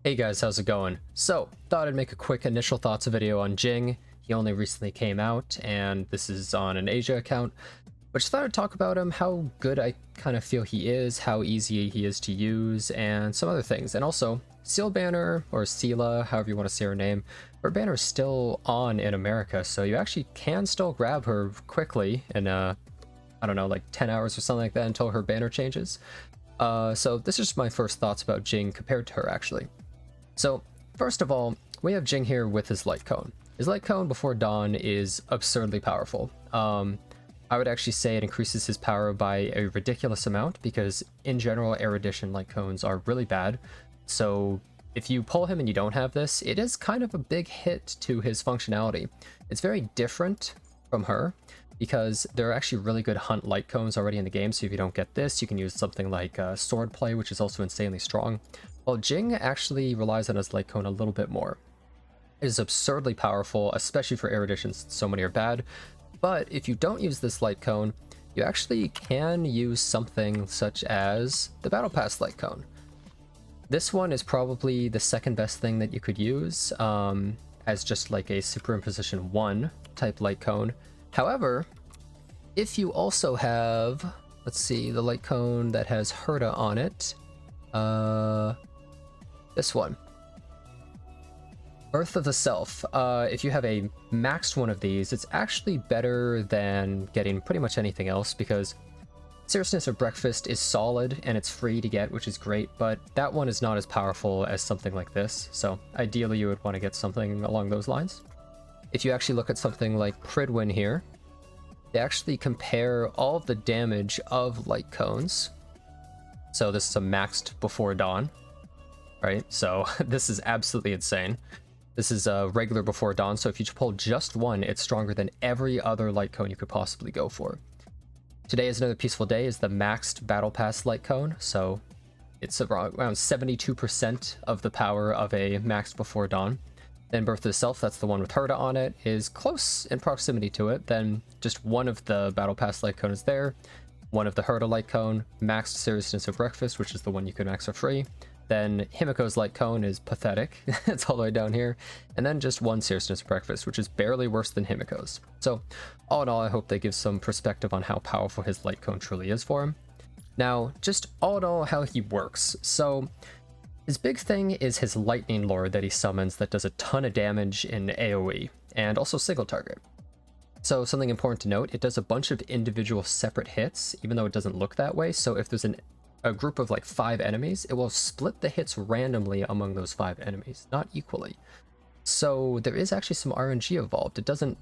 Hey guys, how's it going? So, thought I'd make a quick initial thoughts video on Jing. He only recently came out, and this is on an Asia account. But just thought I'd talk about him, how good I kind of feel he is, how easy he is to use, and some other things. And also, Seele banner, or Seele, however you want to say her name, her banner is still on in America, so you actually can still grab her quickly in, I don't know, like 10 hours or something like that until her banner changes. So this is just my first thoughts about Jing compared to her, actually. So, first of all, we have Jing here with his Lightcone. His Lightcone before Dawn is absurdly powerful. I would actually say it increases his power by a ridiculous amount because, in general, Erudition Lightcones are really bad. So, if you pull him and you don't have this, it is kind of a big hit to his functionality. It's very different from her because there are actually really good Hunt Lightcones already in the game, so if you don't get this, you can use something like Swordplay, which is also insanely strong. Well, Jing actually relies on his Lightcone a little bit more. It is absurdly powerful, especially for Erudition, since so many are bad. But if you don't use this Lightcone, you actually can use something such as the Battle Pass Lightcone. This one is probably the second best thing that you could use, as just like a Superimposition 1 type Lightcone. However, if you also have, let's see, the Lightcone that has Herta on it, this one, Birth of the Self. If you have a maxed one of these, it's actually better than getting pretty much anything else because Seriousness of Breakfast is solid and it's free to get, which is great, but that one is not as powerful as something like this. So ideally you would want to get something along those lines. If you actually look at something like Pridwin here, they actually compare all of the damage of Lightcones. So this is a maxed before Dawn. Right, so this is absolutely insane. This is a regular before Dawn, so if you pull just one, it's stronger than every other Lightcone you could possibly go for. Today is Another Peaceful Day is the maxed Battle Pass Lightcone, so it's around 72% of the power of a maxed before Dawn. Then Birth of the Self, that's the one with Herta on it, is close in proximity to it. Then just one of the Battle Pass Lightcone is there, one of the Herta Lightcone, maxed Seriousness of Breakfast, which is the one you can max for free. Then Himiko's Lightcone is pathetic. It's all the way down here. And then just one Seriousness of Breakfast, which is barely worse than Himiko's. So all in all, I hope they give some perspective on how powerful his Lightcone truly is for him. Now, just all in all, how he works. So his big thing is his Lightning Lord that he summons that does a ton of damage in AoE and also single target. So something important to note, it does a bunch of individual separate hits, even though it doesn't look that way. So if there's a group of like 5 enemies, it will split the hits randomly among those 5 enemies, not equally. So there is actually some RNG involved. It doesn't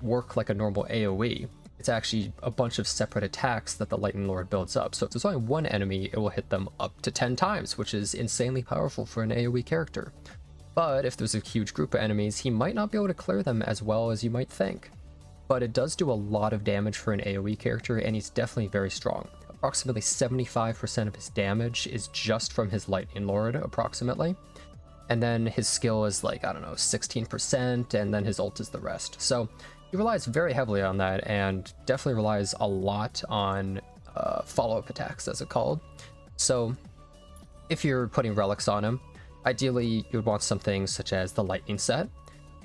work like a normal AoE. It's actually a bunch of separate attacks that the Lightning Lord builds up. So if there's only one enemy, it will hit them up to 10 times, which is insanely powerful for an AoE character. But if there's a huge group of enemies, he might not be able to clear them as well as you might think. But it does do a lot of damage for an AoE character, and he's definitely very strong. Approximately 75% of his damage is just from his Lightning Lord, approximately. And then his skill is like, I don't know, 16%, and then his ult is the rest. So he relies very heavily on that, and definitely relies a lot on follow-up attacks, as it's called. So if you're putting relics on him, ideally you would want something such as the Lightning set.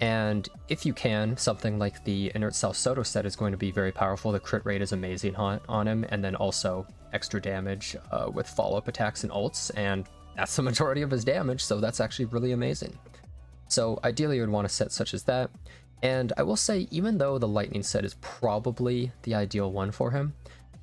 And if you can, something like the Inert Cell Soto set is going to be very powerful. The crit rate is amazing on him, and then also extra damage with follow-up attacks and ults, and that's the majority of his damage, so that's actually really amazing. So ideally you would want a set such as that. And I will say, even though the Lightning set is probably the ideal one for him,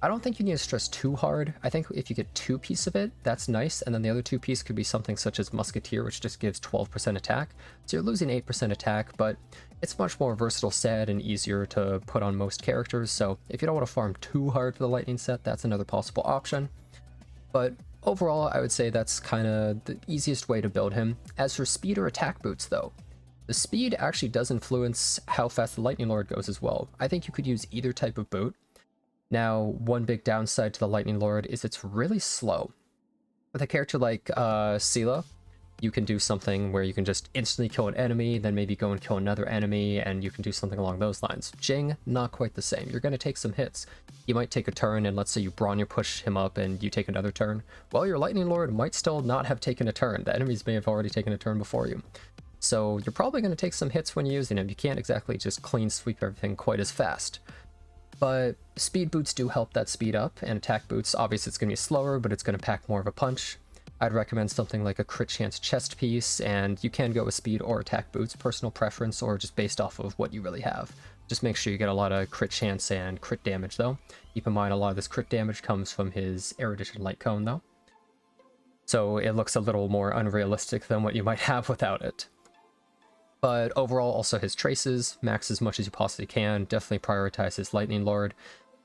I don't think you need to stress too hard. I think if you get 2 pieces of it, that's nice, and then the other 2 pieces could be something such as Musketeer, which just gives 12% attack. So you're losing 8% attack, but it's much more versatile set and easier to put on most characters, so if you don't want to farm too hard for the Lightning set, that's another possible option. But overall, I would say that's kind of the easiest way to build him. As for speed or attack boots, though, the speed actually does influence how fast the Lightning Lord goes as well. I think you could use either type of boot. Now, one big downside to the Lightning Lord is it's really slow. With a character like Seele, you can do something where you can just instantly kill an enemy, then maybe go and kill another enemy, and you can do something along those lines. Jing, not quite the same. You're going to take some hits. You might take a turn, and let's say you Bronya push him up and you take another turn. Well, your Lightning Lord might still not have taken a turn. The enemies may have already taken a turn before you. So you're probably going to take some hits when you're using him. You can't exactly just clean sweep everything quite as fast. But speed boots do help that speed up, and attack boots, obviously it's going to be slower, but it's going to pack more of a punch. I'd recommend something like a crit chance chest piece, and you can go with speed or attack boots, personal preference, or just based off of what you really have. Just make sure you get a lot of crit chance and crit damage though. Keep in mind a lot of this crit damage comes from his Erudition Lightcone though. So it looks a little more unrealistic than what you might have without it. But overall, also his traces, max as much as you possibly can, definitely prioritize his Lightning Lord.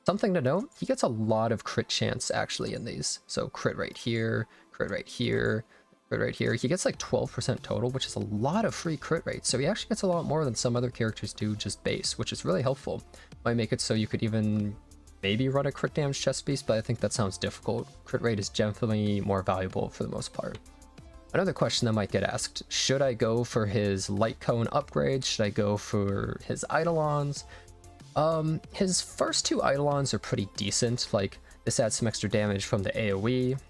Something to note, he gets a lot of crit chance actually in these. So crit right here, crit right here, crit right here. He gets like 12% total, which is a lot of free crit rate. So he actually gets a lot more than some other characters do just base, which is really helpful. Might make it so you could even maybe run a crit damage chest piece, but I think that sounds difficult. Crit rate is definitely more valuable for the most part. Another question that might get asked, should I go for his Lightcone upgrade? Should I go for his Eidolons? His first two Eidolons are pretty decent. Like, this adds some extra damage from the AoE,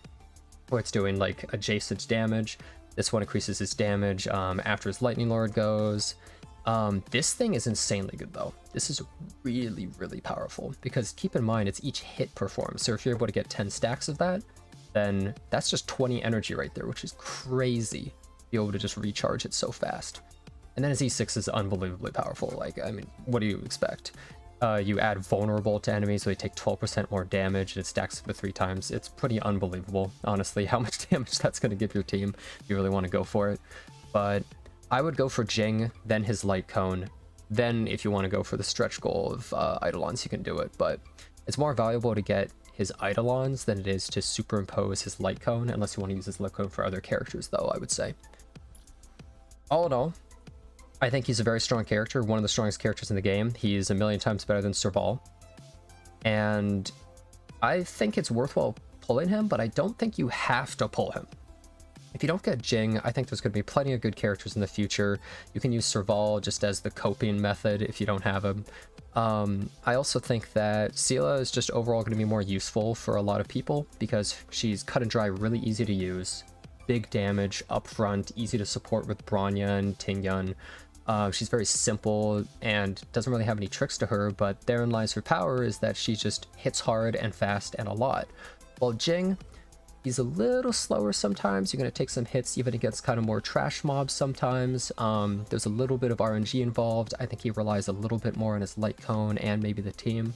where it's doing like adjacent damage. This one increases his damage after his Lightning Lord goes. This thing is insanely good though. This is really, really powerful, because keep in mind it's each hit performed. So if you're able to get 10 stacks of that, then that's just 20 energy right there, which is crazy to be able to just recharge it so fast. And then his E6 is unbelievably powerful. Like, I mean, what do you expect? You add vulnerable to enemies, so they take 12% more damage, and it stacks up to 3 times. It's pretty unbelievable, honestly, how much damage that's going to give your team if you really want to go for it. But I would go for Jing, then his Lightcone. Then if you want to go for the stretch goal of Eidolons, you can do it. But it's more valuable to get his Eidolons than it is to superimpose his Lightcone, unless you want to use his Lightcone for other characters, though, I would say. All in all, I think he's a very strong character, one of the strongest characters in the game. He's a million times better than Serval. And I think it's worthwhile pulling him, but I don't think you have to pull him. If you don't get Jing, I think there's going to be plenty of good characters in the future. You can use Serval just as the coping method if you don't have him. I also think that Seele is just overall going to be more useful for a lot of people, because she's cut and dry, really easy to use, big damage up front, easy to support with Bronya and Jing Yuan. She's very simple and doesn't really have any tricks to her, but therein lies her power, is that she just hits hard and fast and a lot. While Jing, he's a little slower sometimes. You're going to take some hits even against kind of more trash mobs sometimes. There's a little bit of RNG involved. I think he relies a little bit more on his Lightcone and maybe the team.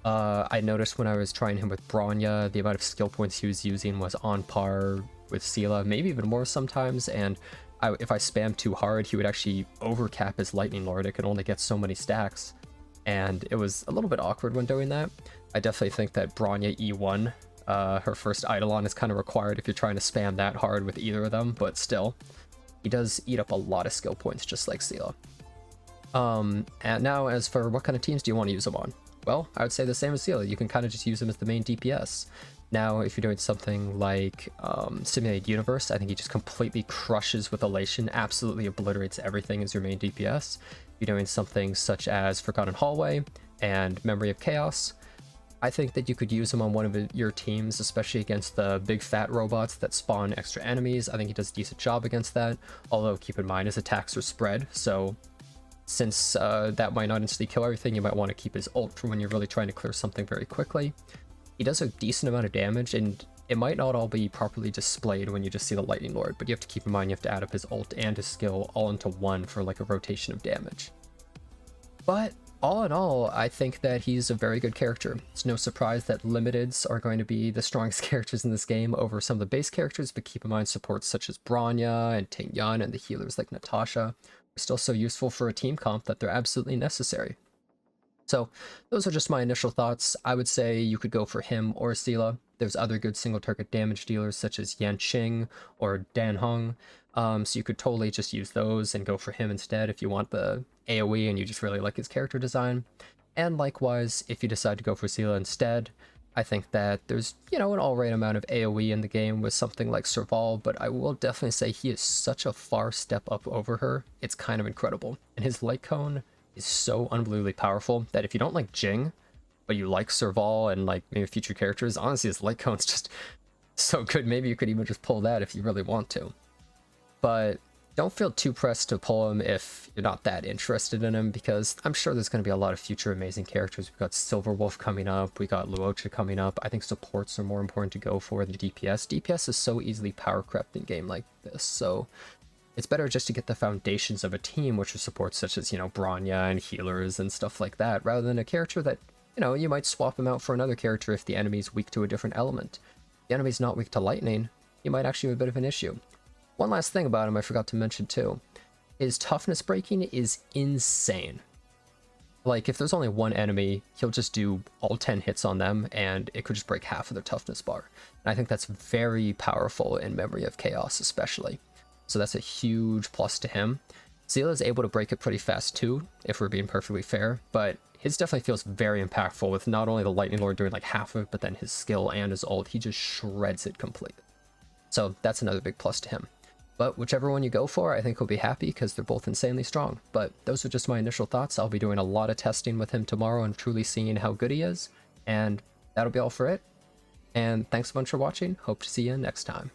I noticed when I was trying him with Bronya, the amount of skill points he was using was on par with Seele, maybe even more sometimes, and if I spammed too hard, he would actually overcap his Lightning Lord. It could only get so many stacks, and it was a little bit awkward when doing that. I definitely think that Bronya E1, her first Eidolon, is kind of required if you're trying to spam that hard with either of them, but still, he does eat up a lot of skill points, just like Seele. And now, as for what kind of teams do you want to use him on? Well, I would say the same as Seele. You can kind of just use him as the main DPS. Now, if you're doing something like Simulated Universe, I think he just completely crushes with Elation, absolutely obliterates everything as your main DPS. If you're doing something such as Forgotten Hallway and Memory of Chaos, I think that you could use him on one of your teams, especially against the big fat robots that spawn extra enemies. I think he does a decent job against that, although keep in mind his attacks are spread, so since that might not instantly kill everything, you might want to keep his ult for when you're really trying to clear something very quickly. He does a decent amount of damage, and it might not all be properly displayed when you just see the Lightning Lord, but you have to keep in mind you have to add up his ult and his skill all into one for like a rotation of damage. But all in all, I think that he's a very good character. It's no surprise that limiteds are going to be the strongest characters in this game over some of the base characters, but keep in mind supports such as Bronya and Jing Yuan and the healers like Natasha are still so useful for a team comp that they're absolutely necessary. So those are just my initial thoughts. I would say you could go for him or Seele. There's other good single target damage dealers such as Yanqing or Dan Heng. So you could totally just use those and go for him instead if you want the AoE and you just really like his character design. And likewise, if you decide to go for Seele instead, I think that there's, an alright amount of AoE in the game with something like Serval, but I will definitely say he is such a far step up over her. It's kind of incredible. And his Lightcone is so unbelievably powerful that if you don't like Jing, but you like Serval and like maybe future characters, honestly his Lightcone's just so good. Maybe you could even just pull that if you really want to. But don't feel too pressed to pull him if you're not that interested in him, because I'm sure there's going to be a lot of future amazing characters. We've got Silverwolf coming up, we got Luocha coming up. I think supports are more important to go for than DPS. DPS is so easily power crept in a game like this, so it's better just to get the foundations of a team, which are supports such as, Bronya and healers and stuff like that, rather than a character that, you might swap him out for another character if the enemy's weak to a different element. If the enemy's not weak to lightning, you might actually have a bit of an issue. One last thing about him I forgot to mention too. His toughness breaking is insane. Like, if there's only one enemy, he'll just do all 10 hits on them, and it could just break half of their toughness bar. And I think that's very powerful in Memory of Chaos, especially. So that's a huge plus to him. Seele is able to break it pretty fast too, if we're being perfectly fair, but his definitely feels very impactful with not only the Lightning Lord doing like half of it, but then his skill and his ult, he just shreds it completely. So that's another big plus to him. But whichever one you go for, I think he'll be happy because they're both insanely strong. But those are just my initial thoughts. I'll be doing a lot of testing with him tomorrow and truly seeing how good he is. And that'll be all for it. And thanks a bunch for watching. Hope to see you next time.